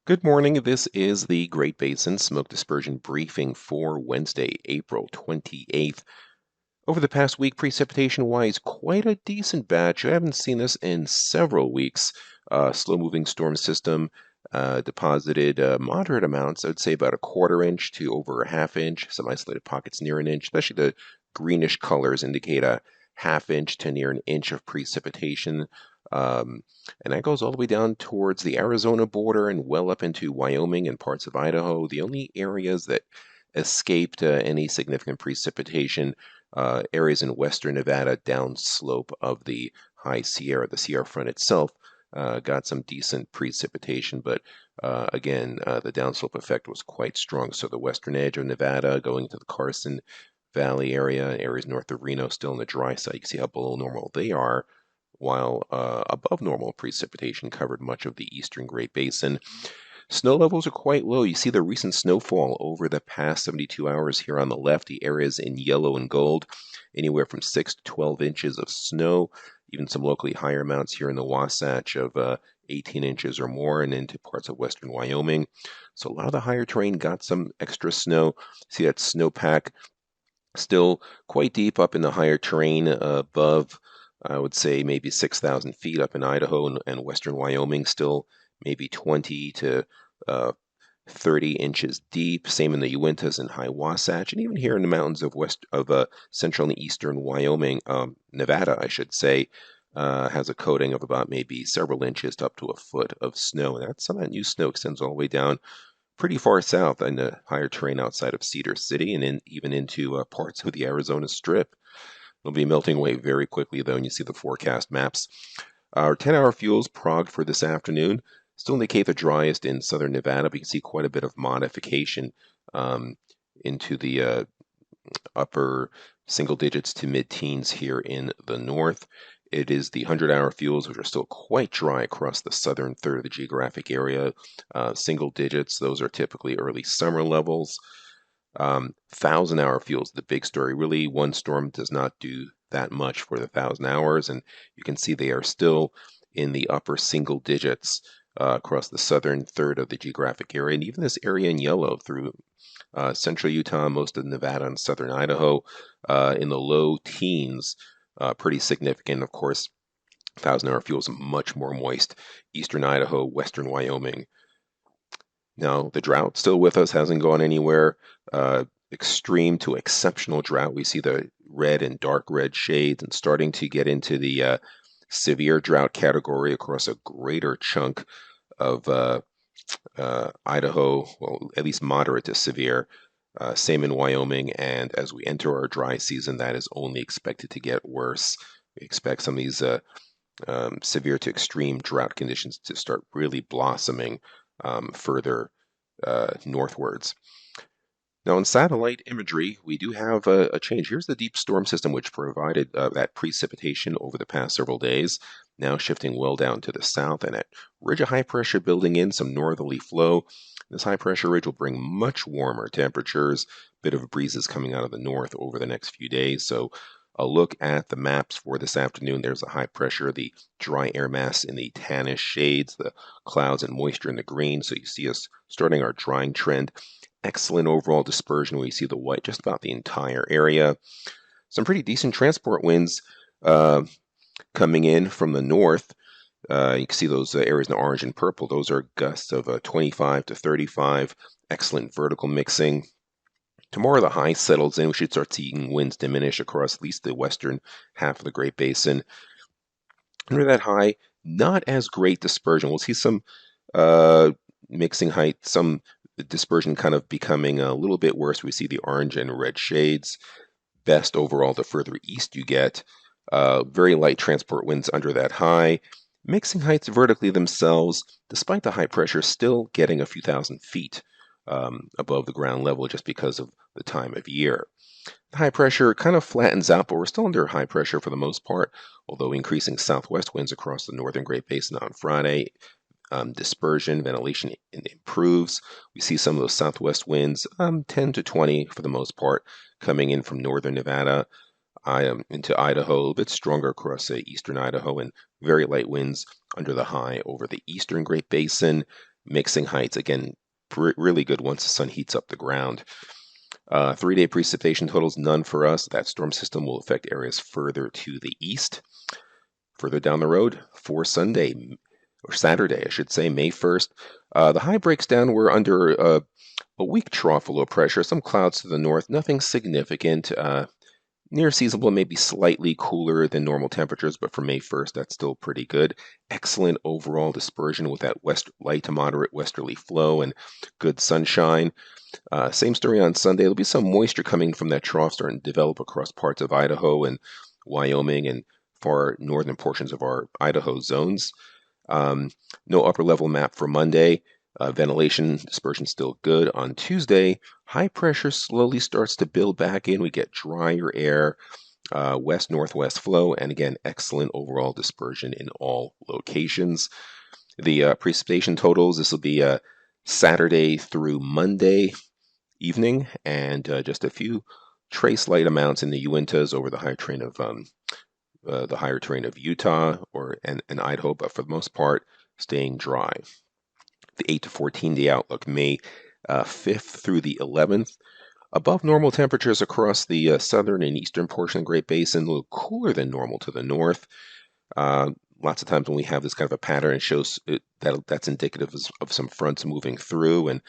Good morning. This is the Great Basin Smoke Dispersion Briefing for Wednesday, April 28th. Over the past week, precipitation-wise, quite a decent batch. I haven't seen this in several weeks. Slow-moving storm system deposited moderate amounts. I would say about a quarter inch to over a half inch. Some isolated pockets near an inch, especially the greenish colors indicate a half inch to near an inch of precipitation. And that goes all the way down towards the Arizona border and well up into Wyoming and parts of Idaho. The only areas that escaped any significant precipitation, areas in western Nevada, downslope of the High Sierra, the Sierra Front itself, got some decent precipitation, but again, the downslope effect was quite strong. So the western edge of Nevada going to the Carson Valley area, areas north of Reno, still in the dry side. You can see how below normal they are, while above normal precipitation covered much of the eastern Great Basin. Snow levels are quite low. You see the recent snowfall over the past 72 hours here on the left, the areas in yellow and gold, anywhere from 6 to 12 inches of snow, even some locally higher amounts here in the Wasatch of 18 inches or more and into parts of western Wyoming. So a lot of the higher terrain got some extra snow. See that snowpack still quite deep up in the higher terrain above, I would say, maybe 6,000 feet up in Idaho and western Wyoming, still maybe 20 to 30 inches deep. Same in the Uintas and High Wasatch, and even here in the mountains of central and eastern Wyoming, Nevada, I should say, has a coating of about maybe several inches to up to a foot of snow. And some of that new snow extends all the way down pretty far south in the higher terrain outside of Cedar City and even into parts of the Arizona Strip. They'll be melting away very quickly, though, and you see the forecast maps. Our 10-hour fuels progged for this afternoon still indicate the driest in southern Nevada, but you can see quite a bit of modification into the upper single digits to mid-teens here in the north. It is the 100-hour fuels, which are still quite dry across the southern third of the geographic area. Single digits, those are typically early summer levels. 1,000-hour fuels, the big story. Really, one storm does not do that much for the 1,000 hours, and you can see they are still in the upper single digits across the southern third of the geographic area, and even this area in yellow through central Utah, most of Nevada, and southern Idaho in the low teens. Pretty significant, of course. 1,000-hour fuels much more moist. Eastern Idaho, western Wyoming. Now, the drought still with us, hasn't gone anywhere. Extreme to exceptional drought. We see the red and dark red shades and starting to get into the severe drought category across a greater chunk of Idaho, well, at least moderate to severe. Same in Wyoming, and as we enter our dry season, that is only expected to get worse. We expect some of these severe to extreme drought conditions to start really blossoming further northwards. Now, in satellite imagery, we do have a change. Here's the deep storm system which provided that precipitation over the past several days, now shifting well down to the south, and that ridge of high pressure building in some northerly flow. This high pressure ridge will bring much warmer temperatures, bit of breezes coming out of the north over the next few days. So a look at the maps for this afternoon. There's a high pressure, the dry air mass in the tannish shades, the clouds and moisture in the green. So you see us starting our drying trend. Excellent overall dispersion. We see the white just about the entire area. Some pretty decent transport winds coming in from the north. You can see those areas in orange and purple. Those are gusts of 25 to 35. Excellent vertical mixing. Tomorrow the high settles in. We should start seeing winds diminish across at least the western half of the Great Basin. Under that high, not as great dispersion. We'll see some mixing height, some dispersion kind of becoming a little bit worse. We see the orange and red shades. Best overall the further east you get. Very light transport winds under that high. Mixing heights vertically themselves, despite the high pressure, still getting a few thousand feet above the ground level just because of the time of year. The high pressure kind of flattens out, but we're still under high pressure for the most part, although increasing southwest winds across the northern Great Basin on Friday. Dispersion, ventilation improves. We see some of those southwest winds, 10 to 20 for the most part, coming in from northern Nevada into Idaho, a little bit stronger across eastern Idaho, and very light winds under the high over the eastern Great Basin. Mixing heights, again, really good once the sun heats up the ground. 3-day precipitation totals, none for us. That storm system will affect areas further to the east. Further down the road, for Sunday, or Saturday, I should say, May 1st, the high breaks down. We're under a weak trough of low pressure, some clouds to the north, nothing significant. Near seasonable, maybe slightly cooler than normal temperatures, but for May 1st, that's still pretty good. Excellent overall dispersion with that light to moderate westerly flow and good sunshine. Same story on Sunday. There'll be some moisture coming from that trough starting to develop across parts of Idaho and Wyoming and far northern portions of our Idaho zones. No upper level map for Monday. Ventilation dispersion still good. On Tuesday, high pressure slowly starts to build back in. We get drier air, west-northwest flow, and again, excellent overall dispersion in all locations. The precipitation totals, this will be Saturday through Monday evening, and just a few trace light amounts in the Uintas over the higher terrain of Utah and Idaho, but for the most part, staying dry. The 8 to 14-day outlook, May 5th through the 11th. Above normal temperatures across the southern and eastern portion of the Great Basin, a little cooler than normal to the north. Lots of times when we have this kind of a pattern, it shows that's indicative of some fronts moving through. And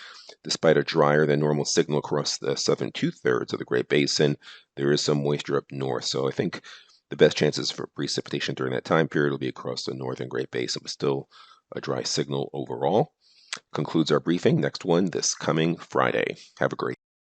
despite a drier than normal signal across the southern 2/3 of the Great Basin, there is some moisture up north. So I think the best chances for precipitation during that time period will be across the northern Great Basin, but still a dry signal overall. Concludes our briefing. Next one this coming Friday. Have a great